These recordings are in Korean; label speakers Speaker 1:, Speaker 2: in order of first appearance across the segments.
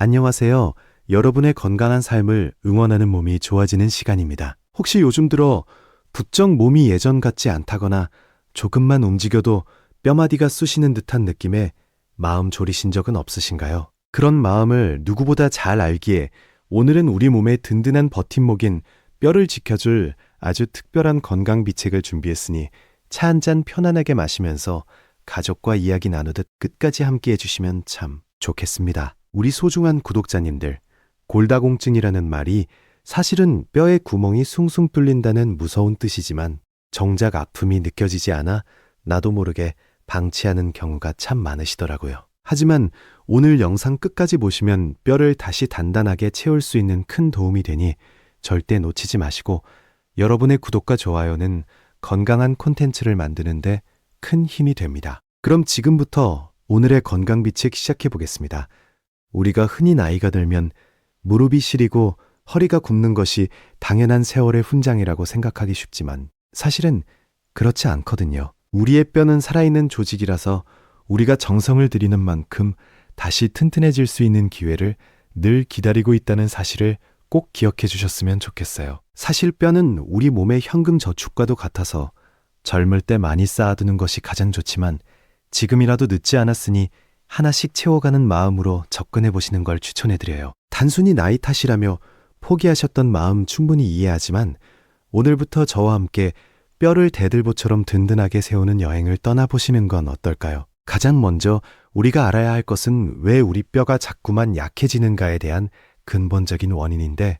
Speaker 1: 안녕하세요. 여러분의 건강한 삶을 응원하는 몸이 좋아지는 시간입니다. 혹시 요즘 들어 부쩍 몸이 예전 같지 않다거나 조금만 움직여도 뼈마디가 쑤시는 듯한 느낌에 마음 졸이신 적은 없으신가요? 그런 마음을 누구보다 잘 알기에 오늘은 우리 몸의 든든한 버팀목인 뼈를 지켜줄 아주 특별한 건강 비책을 준비했으니 차 한 잔 편안하게 마시면서 가족과 이야기 나누듯 끝까지 함께 해주시면 참 좋겠습니다. 우리 소중한 구독자님들, 골다공증이라는 말이 사실은 뼈에 구멍이 숭숭 뚫린다는 무서운 뜻이지만 정작 아픔이 느껴지지 않아 나도 모르게 방치하는 경우가 참 많으시더라고요. 하지만 오늘 영상 끝까지 보시면 뼈를 다시 단단하게 채울 수 있는 큰 도움이 되니 절대 놓치지 마시고 여러분의 구독과 좋아요는 건강한 콘텐츠를 만드는데 큰 힘이 됩니다. 그럼 지금부터 오늘의 건강 비책 시작해 보겠습니다. 우리가 흔히 나이가 들면 무릎이 시리고 허리가 굽는 것이 당연한 세월의 훈장이라고 생각하기 쉽지만 사실은 그렇지 않거든요. 우리의 뼈는 살아있는 조직이라서 우리가 정성을 들이는 만큼 다시 튼튼해질 수 있는 기회를 늘 기다리고 있다는 사실을 꼭 기억해 주셨으면 좋겠어요. 사실 뼈는 우리 몸의 현금 저축과도 같아서 젊을 때 많이 쌓아두는 것이 가장 좋지만 지금이라도 늦지 않았으니 하나씩 채워가는 마음으로 접근해 보시는 걸 추천해 드려요. 단순히 나이 탓이라며 포기하셨던 마음 충분히 이해하지만 오늘부터 저와 함께 뼈를 대들보처럼 든든하게 세우는 여행을 떠나보시는 건 어떨까요? 가장 먼저 우리가 알아야 할 것은 왜 우리 뼈가 자꾸만 약해지는가에 대한 근본적인 원인인데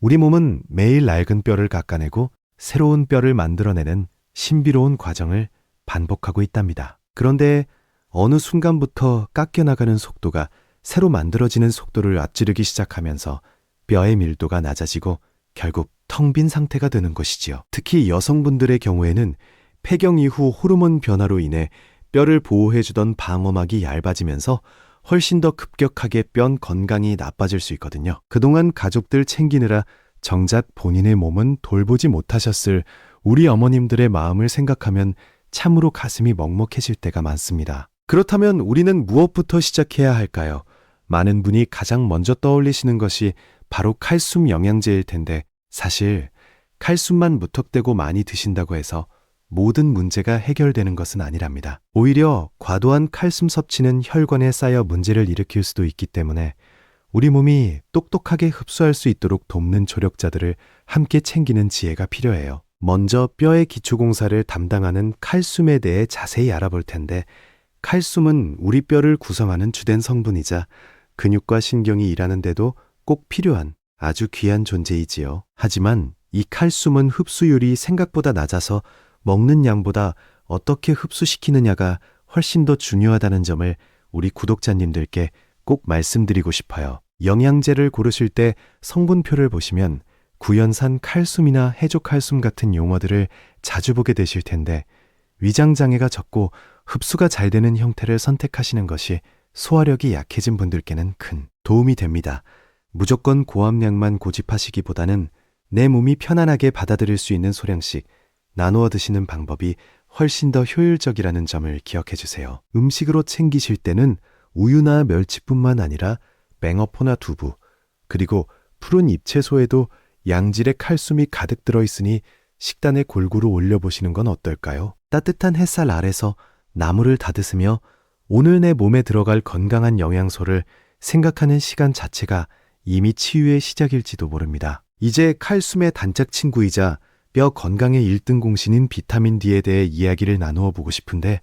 Speaker 1: 우리 몸은 매일 낡은 뼈를 깎아내고 새로운 뼈를 만들어내는 신비로운 과정을 반복하고 있답니다. 그런데 어느 순간부터 깎여나가는 속도가 새로 만들어지는 속도를 앞지르기 시작하면서 뼈의 밀도가 낮아지고 결국 텅 빈 상태가 되는 것이지요. 특히 여성분들의 경우에는 폐경 이후 호르몬 변화로 인해 뼈를 보호해주던 방어막이 얇아지면서 훨씬 더 급격하게 뼈 건강이 나빠질 수 있거든요. 그동안 가족들 챙기느라 정작 본인의 몸은 돌보지 못하셨을 우리 어머님들의 마음을 생각하면 참으로 가슴이 먹먹해질 때가 많습니다. 그렇다면 우리는 무엇부터 시작해야 할까요? 많은 분이 가장 먼저 떠올리시는 것이 바로 칼슘 영양제일 텐데 사실 칼슘만 무턱대고 많이 드신다고 해서 모든 문제가 해결되는 것은 아니랍니다. 오히려 과도한 칼슘 섭취는 혈관에 쌓여 문제를 일으킬 수도 있기 때문에 우리 몸이 똑똑하게 흡수할 수 있도록 돕는 조력자들을 함께 챙기는 지혜가 필요해요. 먼저 뼈의 기초공사를 담당하는 칼슘에 대해 자세히 알아볼 텐데 칼슘은 우리 뼈를 구성하는 주된 성분이자 근육과 신경이 일하는 데도 꼭 필요한 아주 귀한 존재이지요. 하지만 이 칼슘은 흡수율이 생각보다 낮아서 먹는 양보다 어떻게 흡수시키느냐가 훨씬 더 중요하다는 점을 우리 구독자님들께 꼭 말씀드리고 싶어요. 영양제를 고르실 때 성분표를 보시면 구연산 칼슘이나 해조칼슘 같은 용어들을 자주 보게 되실 텐데 위장장애가 적고 흡수가 잘 되는 형태를 선택하시는 것이 소화력이 약해진 분들께는 큰 도움이 됩니다. 무조건 고함량만 고집하시기보다는 내 몸이 편안하게 받아들일 수 있는 소량씩 나누어 드시는 방법이 훨씬 더 효율적이라는 점을 기억해 주세요. 음식으로 챙기실 때는 우유나 멸치뿐만 아니라 맹어포나 두부, 그리고 푸른 잎채소에도 양질의 칼슘이 가득 들어있으니 식단에 골고루 올려보시는 건 어떨까요? 따뜻한 햇살 아래서 나무를 다듬으며 오늘 내 몸에 들어갈 건강한 영양소를 생각하는 시간 자체가 이미 치유의 시작일지도 모릅니다. 이제 칼슘의 단짝 친구이자 뼈 건강의 1등 공신인 비타민 D에 대해 이야기를 나누어 보고 싶은데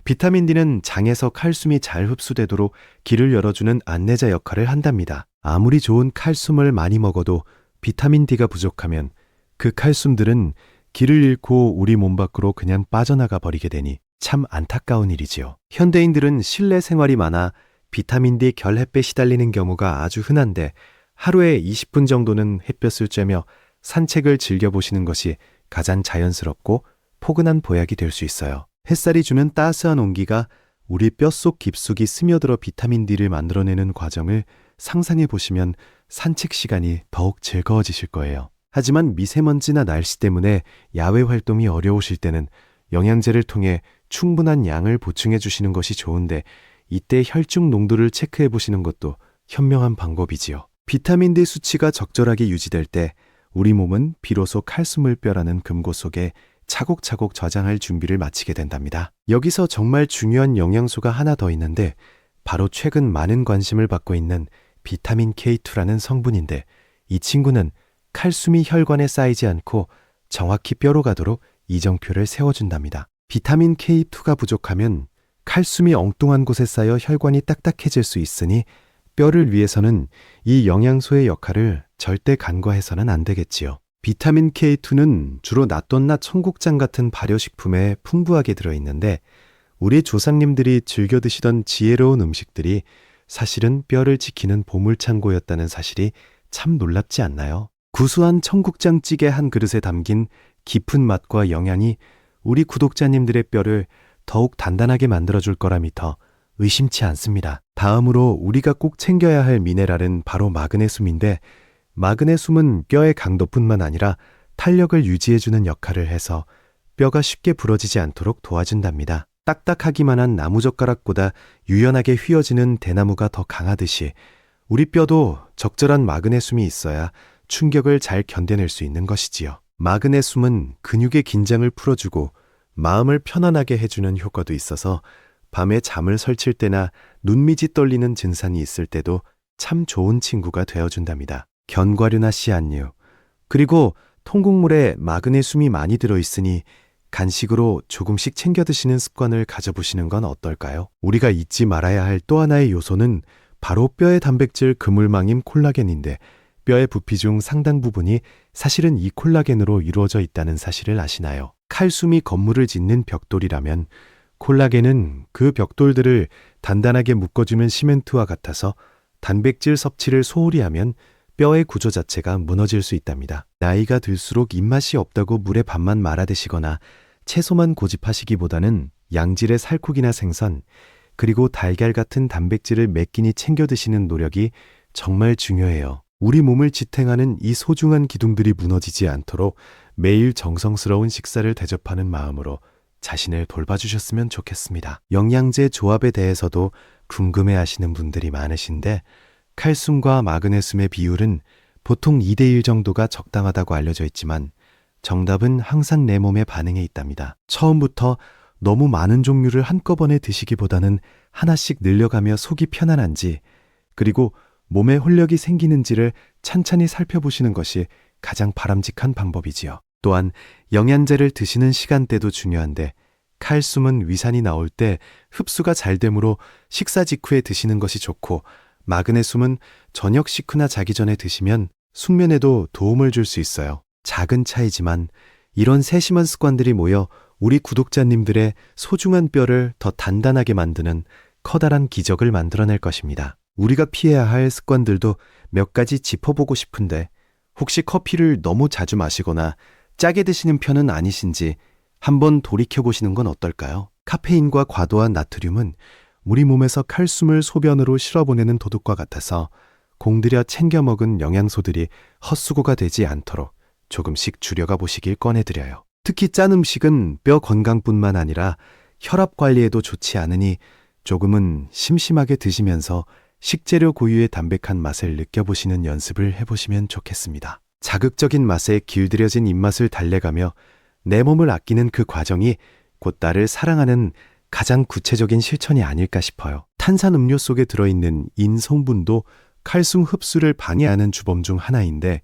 Speaker 1: 비타민 D는 장에서 칼슘이 잘 흡수되도록 길을 열어주는 안내자 역할을 한답니다. 아무리 좋은 칼슘을 많이 먹어도 비타민 D가 부족하면 그 칼슘들은 길을 잃고 우리 몸 밖으로 그냥 빠져나가 버리게 되니 참 안타까운 일이지요. 현대인들은 실내 생활이 많아 비타민 D 결핵에 시달리는 경우가 아주 흔한데 하루에 20분 정도는 햇볕을 쬐며 산책을 즐겨보시는 것이 가장 자연스럽고 포근한 보약이 될 수 있어요. 햇살이 주는 따스한 온기가 우리 뼛속 깊숙이 스며들어 비타민 D를 만들어내는 과정을 상상해 보시면 산책 시간이 더욱 즐거워지실 거예요. 하지만 미세먼지나 날씨 때문에 야외 활동이 어려우실 때는 영양제를 통해 충분한 양을 보충해 주시는 것이 좋은데 이때 혈중 농도를 체크해 보시는 것도 현명한 방법이지요. 비타민 D 수치가 적절하게 유지될 때 우리 몸은 비로소 칼슘을 뼈라는 금고 속에 차곡차곡 저장할 준비를 마치게 된답니다. 여기서 정말 중요한 영양소가 하나 더 있는데 바로 최근 많은 관심을 받고 있는 비타민 K2라는 성분인데 이 친구는 칼슘이 혈관에 쌓이지 않고 정확히 뼈로 가도록 이정표를 세워준답니다. 비타민 K2가 부족하면 칼슘이 엉뚱한 곳에 쌓여 혈관이 딱딱해질 수 있으니 뼈를 위해서는 이 영양소의 역할을 절대 간과해서는 안 되겠지요. 비타민 K2는 주로 낫돈나 청국장 같은 발효식품에 풍부하게 들어있는데 우리 조상님들이 즐겨 드시던 지혜로운 음식들이 사실은 뼈를 지키는 보물창고였다는 사실이 참 놀랍지 않나요? 구수한 청국장찌개 한 그릇에 담긴 깊은 맛과 영양이 우리 구독자님들의 뼈를 더욱 단단하게 만들어줄 거라 믿어 의심치 않습니다. 다음으로 우리가 꼭 챙겨야 할 미네랄은 바로 마그네슘인데 마그네슘은 뼈의 강도뿐만 아니라 탄력을 유지해주는 역할을 해서 뼈가 쉽게 부러지지 않도록 도와준답니다. 딱딱하기만 한 나무젓가락보다 유연하게 휘어지는 대나무가 더 강하듯이 우리 뼈도 적절한 마그네슘이 있어야 충격을 잘 견뎌낼 수 있는 것이지요. 마그네슘은 근육의 긴장을 풀어주고 마음을 편안하게 해주는 효과도 있어서 밤에 잠을 설칠 때나 눈밑이 떨리는 증상이 있을 때도 참 좋은 친구가 되어준답니다. 견과류나 씨앗류, 그리고 통곡물에 마그네슘이 많이 들어있으니 간식으로 조금씩 챙겨 드시는 습관을 가져보시는 건 어떨까요? 우리가 잊지 말아야 할 또 하나의 요소는 바로 뼈의 단백질 그물망인 콜라겐인데 뼈의 부피 중 상당 부분이 사실은 이 콜라겐으로 이루어져 있다는 사실을 아시나요? 칼슘이 건물을 짓는 벽돌이라면 콜라겐은 그 벽돌들을 단단하게 묶어주는 시멘트와 같아서 단백질 섭취를 소홀히 하면 뼈의 구조 자체가 무너질 수 있답니다. 나이가 들수록 입맛이 없다고 물에 밥만 말아 드시거나 채소만 고집하시기보다는 양질의 살코기나 생선, 그리고 달걀 같은 단백질을 몇 끼니 챙겨 드시는 노력이 정말 중요해요. 우리 몸을 지탱하는 이 소중한 기둥들이 무너지지 않도록 매일 정성스러운 식사를 대접하는 마음으로 자신을 돌봐주셨으면 좋겠습니다. 영양제 조합에 대해서도 궁금해하시는 분들이 많으신데 칼슘과 마그네슘의 비율은 보통 2대1 정도가 적당하다고 알려져 있지만 정답은 항상 내 몸의 반응에 있답니다. 처음부터 너무 많은 종류를 한꺼번에 드시기보다는 하나씩 늘려가며 속이 편안한지, 그리고 몸에 활력이 생기는지를 찬찬히 살펴보시는 것이 가장 바람직한 방법이지요. 또한 영양제를 드시는 시간대도 중요한데 칼슘은 위산이 나올 때 흡수가 잘 되므로 식사 직후에 드시는 것이 좋고, 마그네슘은 저녁 식후나 자기 전에 드시면 숙면에도 도움을 줄 수 있어요. 작은 차이지만 이런 세심한 습관들이 모여 우리 구독자님들의 소중한 뼈를 더 단단하게 만드는 커다란 기적을 만들어낼 것입니다. 우리가 피해야 할 습관들도 몇 가지 짚어보고 싶은데 혹시 커피를 너무 자주 마시거나 짜게 드시는 편은 아니신지 한번 돌이켜보시는 건 어떨까요? 카페인과 과도한 나트륨은 우리 몸에서 칼슘을 소변으로 실어보내는 도둑과 같아서 공들여 챙겨 먹은 영양소들이 헛수고가 되지 않도록 조금씩 줄여가 보시길 권해드려요. 특히 짠 음식은 뼈 건강뿐만 아니라 혈압 관리에도 좋지 않으니 조금은 심심하게 드시면서 식재료 고유의 담백한 맛을 느껴보시는 연습을 해보시면 좋겠습니다. 자극적인 맛에 길들여진 입맛을 달래가며 내 몸을 아끼는 그 과정이 곧 나를 사랑하는 가장 구체적인 실천이 아닐까 싶어요. 탄산음료 속에 들어있는 인 성분도 칼슘 흡수를 방해하는 주범 중 하나인데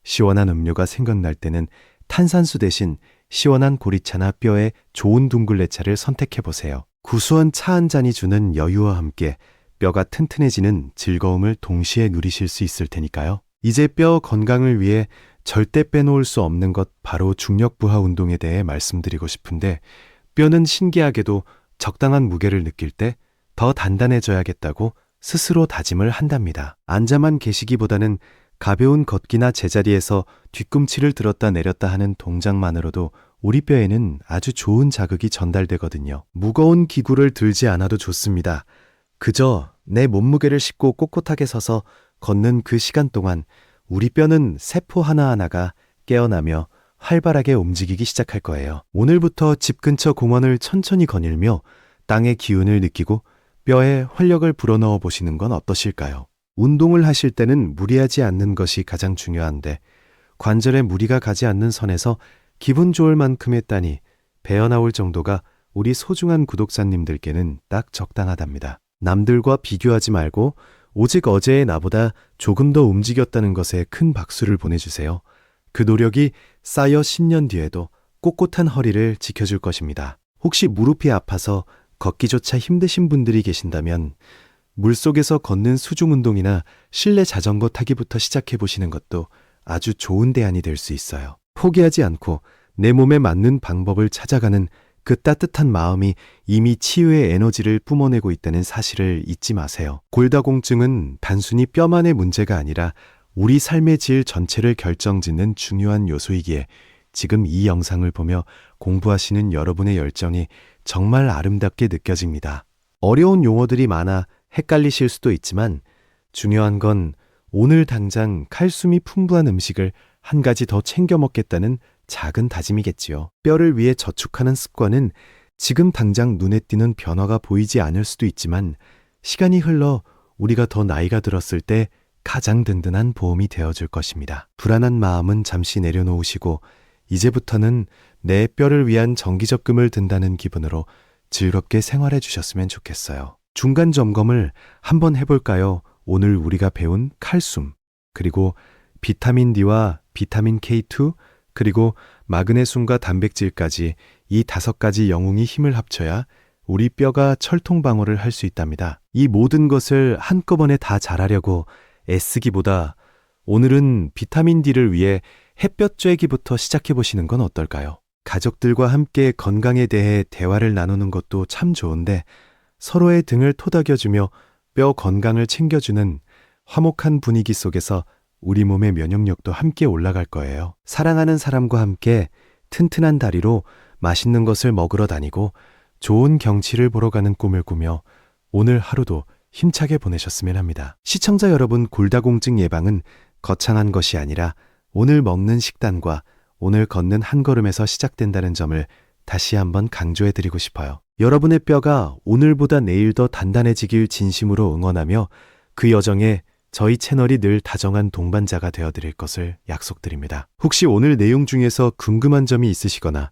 Speaker 1: 시원한 음료가 생각날 때는 탄산수 대신 시원한 보리차나 뼈에 좋은 둥글레차를 선택해보세요. 구수한 차 한 잔이 주는 여유와 함께 뼈가 튼튼해지는 즐거움을 동시에 누리실 수 있을 테니까요. 이제 뼈 건강을 위해 절대 빼놓을 수 없는 것 바로 중력 부하 운동에 대해 말씀드리고 싶은데 뼈는 신기하게도 적당한 무게를 느낄 때 더 단단해져야겠다고 스스로 다짐을 한답니다. 앉아만 계시기보다는 가벼운 걷기나 제자리에서 뒤꿈치를 들었다 내렸다 하는 동작만으로도 우리 뼈에는 아주 좋은 자극이 전달되거든요. 무거운 기구를 들지 않아도 좋습니다. 그저 내 몸무게를 싣고 꼿꼿하게 서서 걷는 그 시간 동안 우리 뼈는 세포 하나하나가 깨어나며 활발하게 움직이기 시작할 거예요. 오늘부터 집 근처 공원을 천천히 거닐며 땅의 기운을 느끼고 뼈에 활력을 불어넣어 보시는 건 어떠실까요? 운동을 하실 때는 무리하지 않는 것이 가장 중요한데 관절에 무리가 가지 않는 선에서 기분 좋을 만큼 했다니 배어나올 정도가 우리 소중한 구독자님들께는 딱 적당하답니다. 남들과 비교하지 말고 오직 어제의 나보다 조금 더 움직였다는 것에 큰 박수를 보내주세요. 그 노력이 쌓여 10년 뒤에도 꼿꼿한 허리를 지켜줄 것입니다. 혹시 무릎이 아파서 걷기조차 힘드신 분들이 계신다면 물속에서 걷는 수중 운동이나 실내 자전거 타기부터 시작해 보시는 것도 아주 좋은 대안이 될 수 있어요. 포기하지 않고 내 몸에 맞는 방법을 찾아가는 그 따뜻한 마음이 이미 치유의 에너지를 뿜어내고 있다는 사실을 잊지 마세요. 골다공증은 단순히 뼈만의 문제가 아니라 우리 삶의 질 전체를 결정짓는 중요한 요소이기에 지금 이 영상을 보며 공부하시는 여러분의 열정이 정말 아름답게 느껴집니다. 어려운 용어들이 많아 헷갈리실 수도 있지만 중요한 건 오늘 당장 칼슘이 풍부한 음식을 한 가지 더 챙겨 먹겠다는 작은 다짐이겠지요. 뼈를 위해 저축하는 습관은 지금 당장 눈에 띄는 변화가 보이지 않을 수도 있지만 시간이 흘러 우리가 더 나이가 들었을 때 가장 든든한 보험이 되어줄 것입니다. 불안한 마음은 잠시 내려놓으시고 이제부터는 내 뼈를 위한 정기적금을 든다는 기분으로 즐겁게 생활해 주셨으면 좋겠어요. 중간 점검을 한번 해볼까요? 오늘 우리가 배운 칼슘, 그리고 비타민 D와 비타민 K2, 그리고 마그네슘과 단백질까지 이 5가지 영웅이 힘을 합쳐야 우리 뼈가 철통 방어를 할 수 있답니다. 이 모든 것을 한꺼번에 다 잘하려고 애쓰기보다 오늘은 비타민 D를 위해 햇볕 쬐기부터 시작해 보시는 건 어떨까요? 가족들과 함께 건강에 대해 대화를 나누는 것도 참 좋은데 서로의 등을 토닥여주며 뼈 건강을 챙겨주는 화목한 분위기 속에서 우리 몸의 면역력도 함께 올라갈 거예요. 사랑하는 사람과 함께 튼튼한 다리로 맛있는 것을 먹으러 다니고 좋은 경치를 보러 가는 꿈을 꾸며 오늘 하루도 힘차게 보내셨으면 합니다. 시청자 여러분, 골다공증 예방은 거창한 것이 아니라 오늘 먹는 식단과 오늘 걷는 한 걸음에서 시작된다는 점을 다시 한번 강조해드리고 싶어요. 여러분의 뼈가 오늘보다 내일 더 단단해지길 진심으로 응원하며 그 여정에 저희 채널이 늘 다정한 동반자가 되어드릴 것을 약속드립니다. 혹시 오늘 내용 중에서 궁금한 점이 있으시거나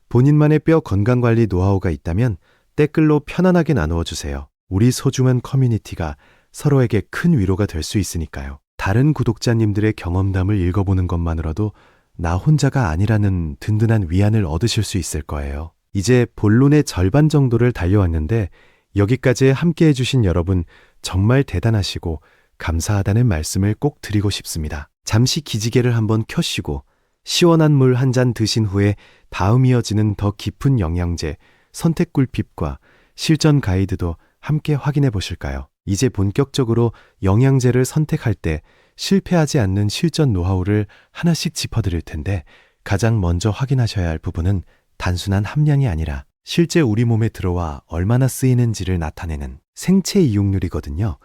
Speaker 1: 본인만의 뼈 건강관리 노하우가 있다면 댓글로 편안하게 나누어 주세요. 우리 소중한 커뮤니티가 서로에게 큰 위로가 될 수 있으니까요. 다른 구독자님들의 경험담을 읽어보는 것만으로도 나 혼자가 아니라는 든든한 위안을 얻으실 수 있을 거예요. 이제 본론의 절반 정도를 달려왔는데 여기까지 함께 해주신 여러분 정말 대단하시고 감사하다는 말씀을 꼭 드리고 싶습니다. 잠시 기지개를 한번 켜시고 시원한 물 한 잔 드신 후에 다음 이어지는 더 깊은 영양제, 선택 꿀팁과 실전 가이드도 함께 확인해 보실까요? 이제 본격적으로 영양제를 선택할 때 실패하지 않는 실전 노하우를 하나씩 짚어드릴 텐데 가장 먼저 확인하셔야 할 부분은 단순한 함량이 아니라 실제 우리 몸에 들어와 얼마나 쓰이는지를 나타내는 생체 이용률이거든요.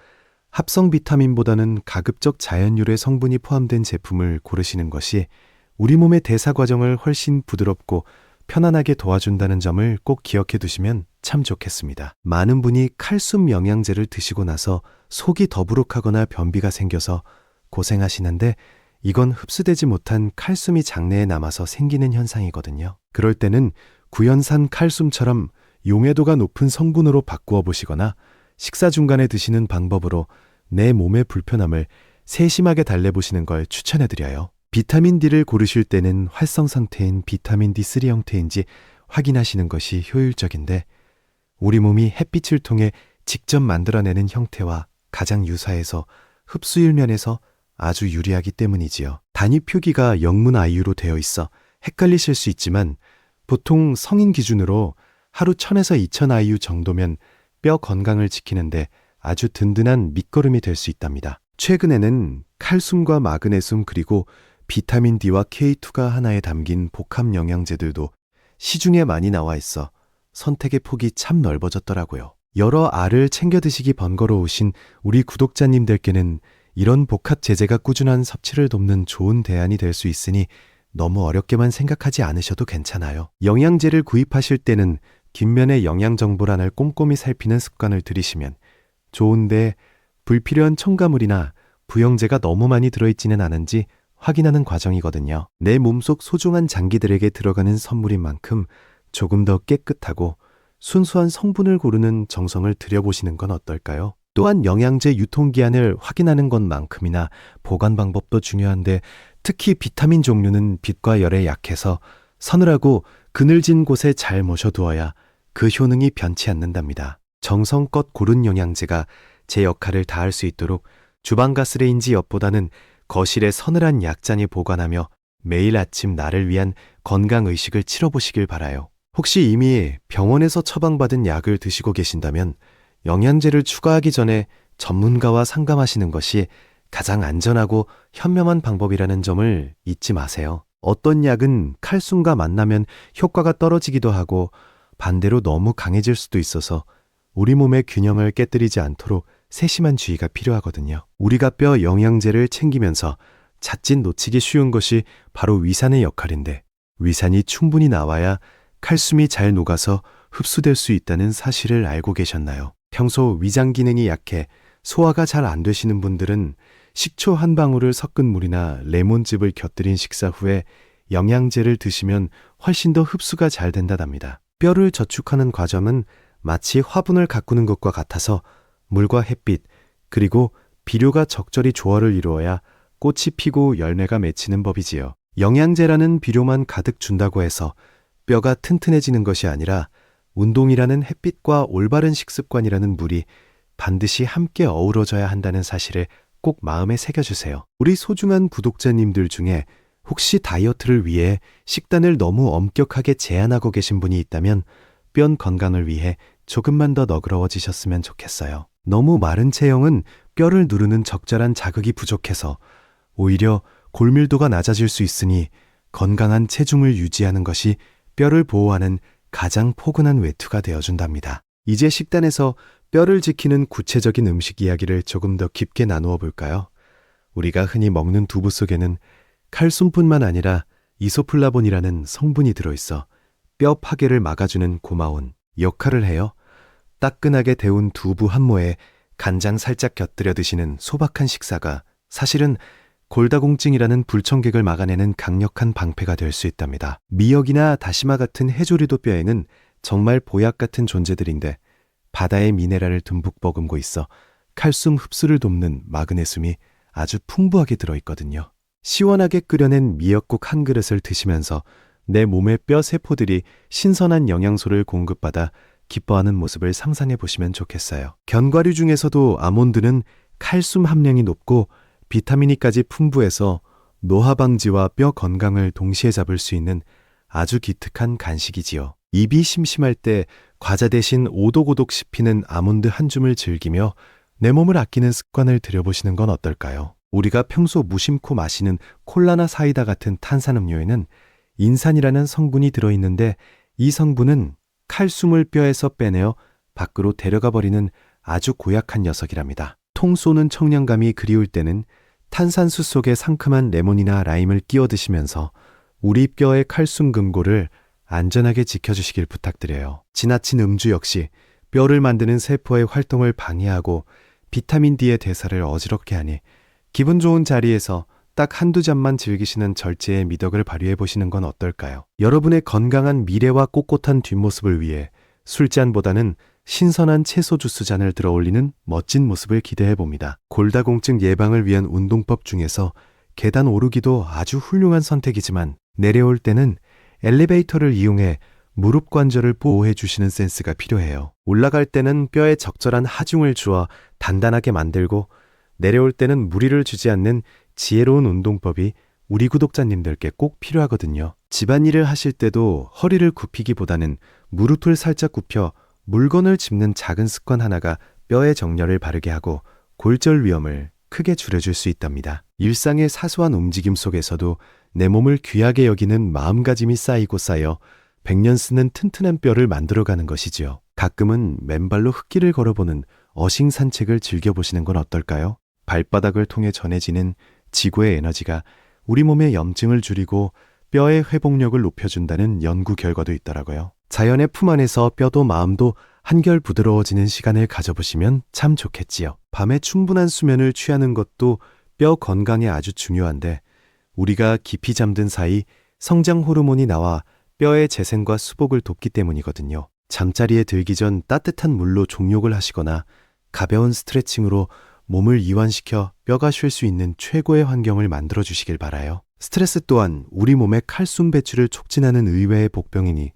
Speaker 1: 합성 비타민보다는 가급적 자연유래 성분이 포함된 제품을 고르시는 것이 우리 몸의 대사 과정을 훨씬 부드럽고 편안하게 도와준다는 점을 꼭 기억해 두시면 참 좋겠습니다. 많은 분이 칼슘 영양제를 드시고 나서 속이 더부룩하거나 변비가 생겨서 고생하시는데 이건 흡수되지 못한 칼슘이 장내에 남아서 생기는 현상이거든요. 그럴 때는 구연산 칼슘처럼 용해도가 높은 성분으로 바꾸어 보시거나 식사 중간에 드시는 방법으로 내 몸의 불편함을 세심하게 달래보시는 걸 추천해드려요. 비타민 D를 고르실 때는 활성 상태인 비타민 D3 형태인지 확인하시는 것이 효율적인데 우리 몸이 햇빛을 통해 직접 만들어내는 형태와 가장 유사해서 흡수율 면에서 아주 유리하기 때문이지요. 단위 표기가 영문 IU로 되어 있어 헷갈리실 수 있지만 보통 성인 기준으로 하루 1000에서 2000 IU 정도면 뼈 건강을 지키는데 아주 든든한 밑거름이 될 수 있답니다. 최근에는 칼슘과 마그네슘 그리고 비타민 D와 K2가 하나에 담긴 복합 영양제들도 시중에 많이 나와 있어 선택의 폭이 참 넓어졌더라고요. 여러 알을 챙겨 드시기 번거로우신 우리 구독자님들께는 이런 복합 제제가 꾸준한 섭취를 돕는 좋은 대안이 될 수 있으니 너무 어렵게만 생각하지 않으셔도 괜찮아요. 영양제를 구입하실 때는 뒷면의 영양정보란을 꼼꼼히 살피는 습관을 들이시면 좋은데 불필요한 첨가물이나 부영제가 너무 많이 들어있지는 않은지 확인하는 과정이거든요. 내 몸속 소중한 장기들에게 들어가는 선물인 만큼 조금 더 깨끗하고 순수한 성분을 고르는 정성을 들여보시는 건 어떨까요? 또한 영양제 유통기한을 확인하는 것만큼이나 보관 방법도 중요한데, 특히 비타민 종류는 빛과 열에 약해서 서늘하고 그늘진 곳에 잘 모셔두어야 그 효능이 변치 않는답니다. 정성껏 고른 영양제가 제 역할을 다할 수 있도록 주방 가스레인지 옆보다는 거실에 서늘한 약잔에 보관하며 매일 아침 나를 위한 건강의식을 치러보시길 바라요. 혹시 이미 병원에서 처방받은 약을 드시고 계신다면 영양제를 추가하기 전에 전문가와 상담하시는 것이 가장 안전하고 현명한 방법이라는 점을 잊지 마세요. 어떤 약은 칼슘과 만나면 효과가 떨어지기도 하고 반대로 너무 강해질 수도 있어서 우리 몸의 균형을 깨뜨리지 않도록 세심한 주의가 필요하거든요. 우리가 뼈 영양제를 챙기면서 자칫 놓치기 쉬운 것이 바로 위산의 역할인데, 위산이 충분히 나와야 칼슘이 잘 녹아서 흡수될 수 있다는 사실을 알고 계셨나요? 평소 위장 기능이 약해 소화가 잘 안 되시는 분들은 식초 한 방울을 섞은 물이나 레몬즙을 곁들인 식사 후에 영양제를 드시면 훨씬 더 흡수가 잘 된다답니다. 뼈를 저축하는 과정은 마치 화분을 가꾸는 것과 같아서 물과 햇빛, 그리고 비료가 적절히 조화를 이루어야 꽃이 피고 열매가 맺히는 법이지요. 영양제라는 비료만 가득 준다고 해서 뼈가 튼튼해지는 것이 아니라 운동이라는 햇빛과 올바른 식습관이라는 물이 반드시 함께 어우러져야 한다는 사실을 꼭 마음에 새겨주세요. 우리 소중한 구독자님들 중에 혹시 다이어트를 위해 식단을 너무 엄격하게 제한하고 계신 분이 있다면 뼈 건강을 위해 조금만 더 너그러워지셨으면 좋겠어요. 너무 마른 체형은 뼈를 누르는 적절한 자극이 부족해서 오히려 골밀도가 낮아질 수 있으니 건강한 체중을 유지하는 것이 뼈를 보호하는 가장 포근한 외투가 되어준답니다. 이제 식단에서 뼈를 지키는 구체적인 음식 이야기를 조금 더 깊게 나누어 볼까요? 우리가 흔히 먹는 두부 속에는 칼슘뿐만 아니라 이소플라본이라는 성분이 들어있어 뼈 파괴를 막아주는 고마운 역할을 해요. 따끈하게 데운 두부 한 모에 간장 살짝 곁들여 드시는 소박한 식사가 사실은 골다공증이라는 불청객을 막아내는 강력한 방패가 될 수 있답니다. 미역이나 다시마 같은 해조류도 뼈에는 정말 보약 같은 존재들인데, 바다의 미네랄을 듬뿍 머금고 있어 칼슘 흡수를 돕는 마그네슘이 아주 풍부하게 들어있거든요. 시원하게 끓여낸 미역국 한 그릇을 드시면서 내 몸의 뼈 세포들이 신선한 영양소를 공급받아 기뻐하는 모습을 상상해 보시면 좋겠어요. 견과류 중에서도 아몬드는 칼슘 함량이 높고 비타민이까지 풍부해서 노화 방지와 뼈 건강을 동시에 잡을 수 있는 아주 기특한 간식이지요. 입이 심심할 때 과자 대신 오독오독 씹히는 아몬드 한 줌을 즐기며 내 몸을 아끼는 습관을 들여보시는 건 어떨까요? 우리가 평소 무심코 마시는 콜라나 사이다 같은 탄산음료에는 인산이라는 성분이 들어있는데, 이 성분은 칼슘을 뼈에서 빼내어 밖으로 데려가 버리는 아주 고약한 녀석이랍니다. 통 쏘는 청량감이 그리울 때는 탄산수 속에 상큼한 레몬이나 라임을 끼워 드시면서 우리 뼈의 칼슘 금고를 안전하게 지켜주시길 부탁드려요. 지나친 음주 역시 뼈를 만드는 세포의 활동을 방해하고 비타민 D의 대사를 어지럽게 하니 기분 좋은 자리에서 딱 한두 잔만 즐기시는 절제의 미덕을 발휘해 보시는 건 어떨까요? 여러분의 건강한 미래와 꼿꼿한 뒷모습을 위해 술잔보다는 신선한 채소 주스 잔을 들어 올리는 멋진 모습을 기대해 봅니다. 골다공증 예방을 위한 운동법 중에서 계단 오르기도 아주 훌륭한 선택이지만, 내려올 때는 엘리베이터를 이용해 무릎 관절을 보호해 주시는 센스가 필요해요. 올라갈 때는 뼈에 적절한 하중을 주어 단단하게 만들고, 내려올 때는 무리를 주지 않는 지혜로운 운동법이 우리 구독자님들께 꼭 필요하거든요. 집안일을 하실 때도 허리를 굽히기보다는 무릎을 살짝 굽혀 물건을 짚는 작은 습관 하나가 뼈의 정렬을 바르게 하고 골절 위험을 크게 줄여줄 수 있답니다. 일상의 사소한 움직임 속에서도 내 몸을 귀하게 여기는 마음가짐이 쌓이고 쌓여 100년 쓰는 튼튼한 뼈를 만들어가는 것이지요. 가끔은 맨발로 흙길을 걸어보는 어싱 산책을 즐겨보시는 건 어떨까요? 발바닥을 통해 전해지는 지구의 에너지가 우리 몸의 염증을 줄이고 뼈의 회복력을 높여준다는 연구 결과도 있더라고요. 자연의 품 안에서 뼈도 마음도 한결 부드러워지는 시간을 가져보시면 참 좋겠지요. 밤에 충분한 수면을 취하는 것도 뼈 건강에 아주 중요한데 우리가 깊이 잠든 사이 성장 호르몬이 나와 뼈의 재생과 수복을 돕기 때문이거든요. 잠자리에 들기 전 따뜻한 물로 종욕을 하시거나 가벼운 스트레칭으로 몸을 이완시켜 뼈가 쉴 수 있는 최고의 환경을 만들어 주시길 바라요. 스트레스 또한 우리 몸의 칼슘 배출을 촉진하는 의외의 복병이니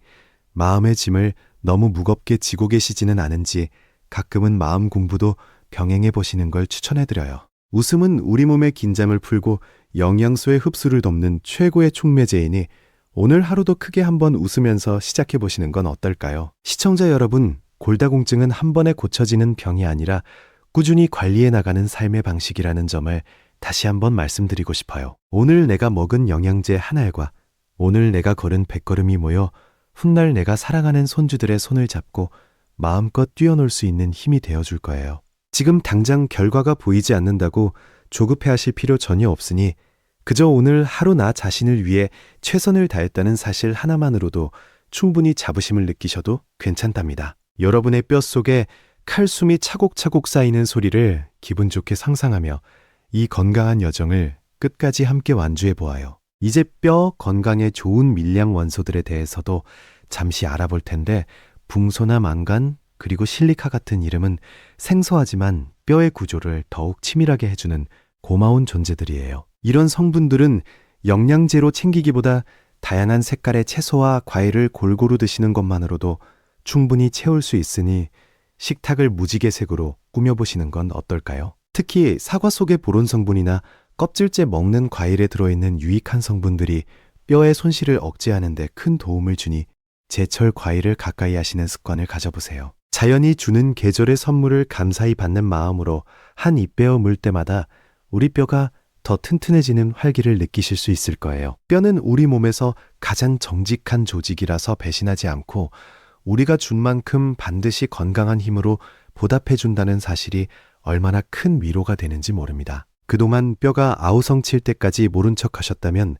Speaker 1: 마음의 짐을 너무 무겁게 지고 계시지는 않은지 가끔은 마음 공부도 병행해 보시는 걸 추천해드려요. 웃음은 우리 몸의 긴장을 풀고 영양소의 흡수를 돕는 최고의 촉매제이니 오늘 하루도 크게 한번 웃으면서 시작해 보시는 건 어떨까요? 시청자 여러분, 골다공증은 한 번에 고쳐지는 병이 아니라 꾸준히 관리해 나가는 삶의 방식이라는 점을 다시 한번 말씀드리고 싶어요. 오늘 내가 먹은 영양제 한 알과 오늘 내가 걸은 100걸음이 모여 훗날 내가 사랑하는 손주들의 손을 잡고 마음껏 뛰어놀 수 있는 힘이 되어줄 거예요. 지금 당장 결과가 보이지 않는다고 조급해하실 필요 전혀 없으니 그저 오늘 하루 나 자신을 위해 최선을 다했다는 사실 하나만으로도 충분히 자부심을 느끼셔도 괜찮답니다. 여러분의 뼛속에 칼슘이 차곡차곡 쌓이는 소리를 기분 좋게 상상하며 이 건강한 여정을 끝까지 함께 완주해 보아요. 이제 뼈 건강에 좋은 밀양 원소들에 대해서도 잠시 알아볼 텐데 붕소나 망간 그리고 실리카 같은 이름은 생소하지만 뼈의 구조를 더욱 치밀하게 해주는 고마운 존재들이에요. 이런 성분들은 영양제로 챙기기보다 다양한 색깔의 채소와 과일을 골고루 드시는 것만으로도 충분히 채울 수 있으니 식탁을 무지개색으로 꾸며보시는 건 어떨까요? 특히 사과 속의 보론 성분이나 껍질째 먹는 과일에 들어있는 유익한 성분들이 뼈의 손실을 억제하는 데 큰 도움을 주니 제철 과일을 가까이 하시는 습관을 가져보세요. 자연이 주는 계절의 선물을 감사히 받는 마음으로 한 입 베어 물 때마다 우리 뼈가 더 튼튼해지는 활기를 느끼실 수 있을 거예요. 뼈는 우리 몸에서 가장 정직한 조직이라서 배신하지 않고 우리가 준 만큼 반드시 건강한 힘으로 보답해준다는 사실이 얼마나 큰 위로가 되는지 모릅니다. 그동안 뼈가 아우성칠 때까지 모른 척 하셨다면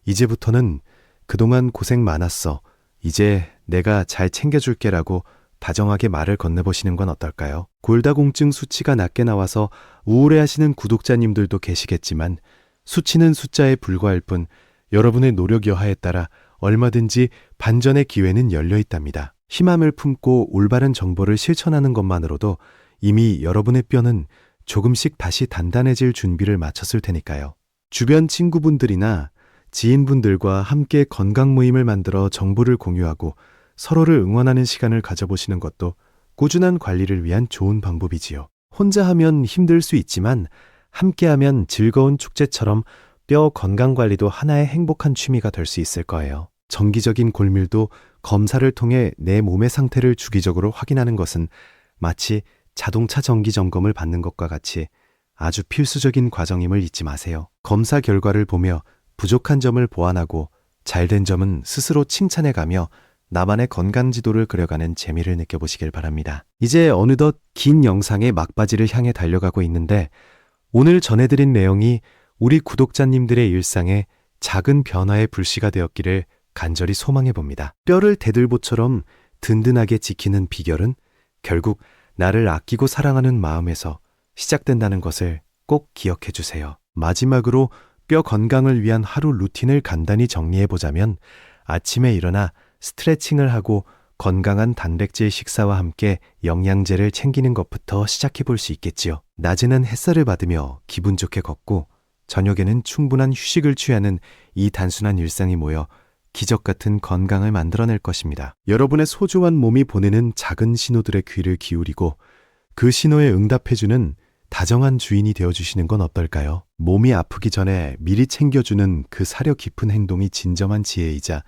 Speaker 1: 이제부터는 그동안 고생 많았어. 이제 내가 잘 챙겨줄게라고 다정하게 말을 건네보시는 건 어떨까요? 골다공증 수치가 낮게 나와서 우울해하시는 구독자님들도 계시겠지만 수치는 숫자에 불과할 뿐 여러분의 노력 여하에 따라 얼마든지 반전의 기회는 열려 있답니다. 희망을 품고 올바른 정보를 실천하는 것만으로도 이미 여러분의 뼈는 조금씩 다시 단단해질 준비를 마쳤을 테니까요. 주변 친구분들이나 지인분들과 함께 건강 모임을 만들어 정보를 공유하고 서로를 응원하는 시간을 가져보시는 것도 꾸준한 관리를 위한 좋은 방법이지요. 혼자 하면 힘들 수 있지만 함께하면 즐거운 축제처럼 뼈 건강 관리도 하나의 행복한 취미가 될 수 있을 거예요. 정기적인 골밀도 검사를 통해 내 몸의 상태를 주기적으로 확인하는 것은 마치 자동차 정기 점검을 받는 것과 같이 아주 필수적인 과정임을 잊지 마세요. 검사 결과를 보며 부족한 점을 보완하고 잘된 점은 스스로 칭찬해가며 나만의 건강 지도를 그려가는 재미를 느껴보시길 바랍니다. 이제 어느덧 긴 영상의 막바지를 향해 달려가고 있는데 오늘 전해드린 내용이 우리 구독자님들의 일상에 작은 변화의 불씨가 되었기를 간절히 소망해봅니다. 뼈를 대들보처럼 든든하게 지키는 비결은 결국 나를 아끼고 사랑하는 마음에서 시작된다는 것을 꼭 기억해 주세요. 마지막으로 뼈 건강을 위한 하루 루틴을 간단히 정리해보자면 아침에 일어나 스트레칭을 하고 건강한 단백질 식사와 함께 영양제를 챙기는 것부터 시작해 볼 수 있겠지요. 낮에는 햇살을 받으며 기분 좋게 걷고 저녁에는 충분한 휴식을 취하는 이 단순한 일상이 모여 기적 같은 건강을 만들어낼 것입니다. 여러분의 소중한 몸이 보내는 작은 신호들의 귀를 기울이고 그 신호에 응답해주는 다정한 주인이 되어주시는 건 어떨까요? 몸이 아프기 전에 미리 챙겨주는 그 사려 깊은 행동이 진정한 지혜이자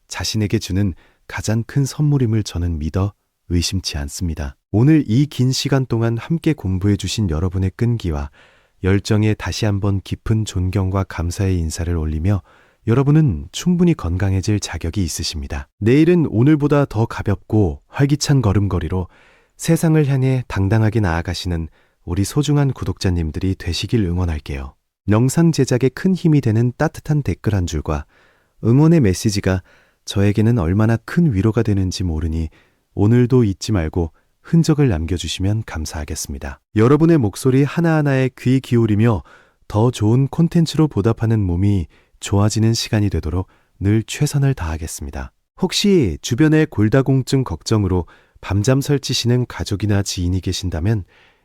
Speaker 1: 자신에게 주는 가장 큰 선물임을 저는 믿어 의심치 않습니다. 오늘 이 긴 시간 동안 함께 공부해 주신 여러분의 끈기와 열정에 다시 한번 깊은 존경과 감사의 인사를 올리며 여러분은 충분히 건강해질 자격이 있으십니다. 내일은 오늘보다 더 가볍고 활기찬 걸음걸이로 세상을 향해 당당하게 나아가시는 우리 소중한 구독자님들이 되시길 응원할게요. 영상 제작에 큰 힘이 되는 따뜻한 댓글 한 줄과 응원의 메시지가 저에게는 얼마나 큰 위로가 되는지 모르니 오늘도 잊지 말고 흔적을 남겨주시면 감사하겠습니다. 여러분의 목소리 하나하나에 귀 기울이며 더 좋은 콘텐츠로 보답하는 몸이 좋아지는 시간이 되도록 늘 최선을 다하겠습니다. 혹시 주변에 골다공증 걱정으로 밤잠 설치시는 가족이나 지인이 계신다면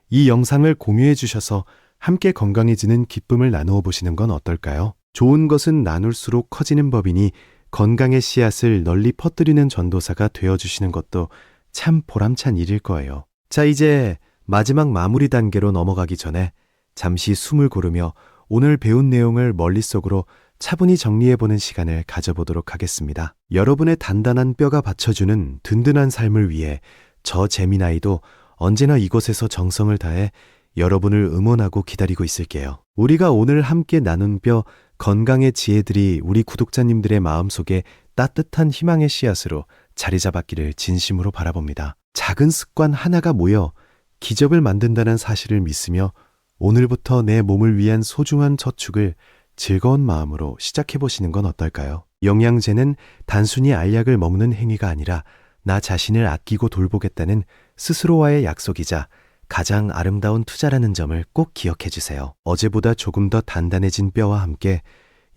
Speaker 1: 이 영상을 공유해 주셔서 함께 건강해지는 기쁨을 나누어 보시는 건 어떨까요? 좋은 것은 나눌수록 커지는 법이니 건강의 씨앗을 널리 퍼뜨리는 전도사가 되어주시는 것도 참 보람찬 일일 거예요. 자, 이제 마지막 마무리 단계로 넘어가기 전에 잠시 숨을 고르며 오늘 배운 내용을 머릿속으로 차분히 정리해보는 시간을 가져보도록 하겠습니다. 여러분의 단단한 뼈가 받쳐주는 든든한 삶을 위해 저 재미나이도 언제나 이곳에서 정성을 다해 여러분을 응원하고 기다리고 있을게요. 우리가 오늘 함께 나눈 뼈 건강의 지혜들이 우리 구독자님들의 마음속에 따뜻한 희망의 씨앗으로 자리 잡았기를 진심으로 바라봅니다. 작은 습관 하나가 모여 기적을 만든다는 사실을 믿으며 오늘부터 내 몸을 위한 소중한 저축을 즐거운 마음으로 시작해보시는 건 어떨까요? 영양제는 단순히 알약을 먹는 행위가 아니라 나 자신을 아끼고 돌보겠다는 스스로와의 약속이자 가장 아름다운 투자라는 점을 꼭 기억해 주세요. 어제보다 조금 더 단단해진 뼈와 함께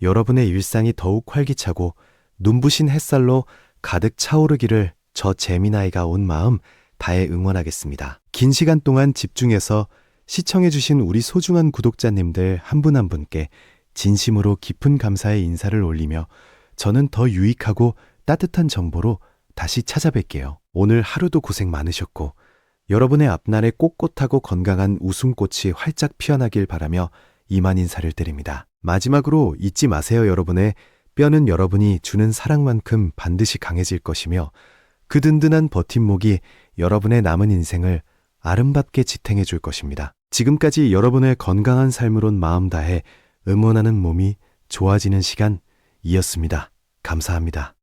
Speaker 1: 여러분의 일상이 더욱 활기차고 눈부신 햇살로 가득 차오르기를 저 재미나이가 온 마음 다해 응원하겠습니다. 긴 시간 동안 집중해서 시청해 주신 우리 소중한 구독자님들 한 분 한 분께 진심으로 깊은 감사의 인사를 올리며 저는 더 유익하고 따뜻한 정보로 다시 찾아뵐게요. 오늘 하루도 고생 많으셨고 여러분의 앞날에 꼿꼿하고 건강한 웃음꽃이 활짝 피어나길 바라며 이만 인사를 드립니다. 마지막으로 잊지 마세요. 여러분의 뼈는 여러분이 주는 사랑만큼 반드시 강해질 것이며 그 든든한 버팀목이 여러분의 남은 인생을 아름답게 지탱해 줄 것입니다. 지금까지 여러분의 건강한 삶으론 마음 다해 응원하는 몸이 좋아지는 시간이었습니다. 감사합니다.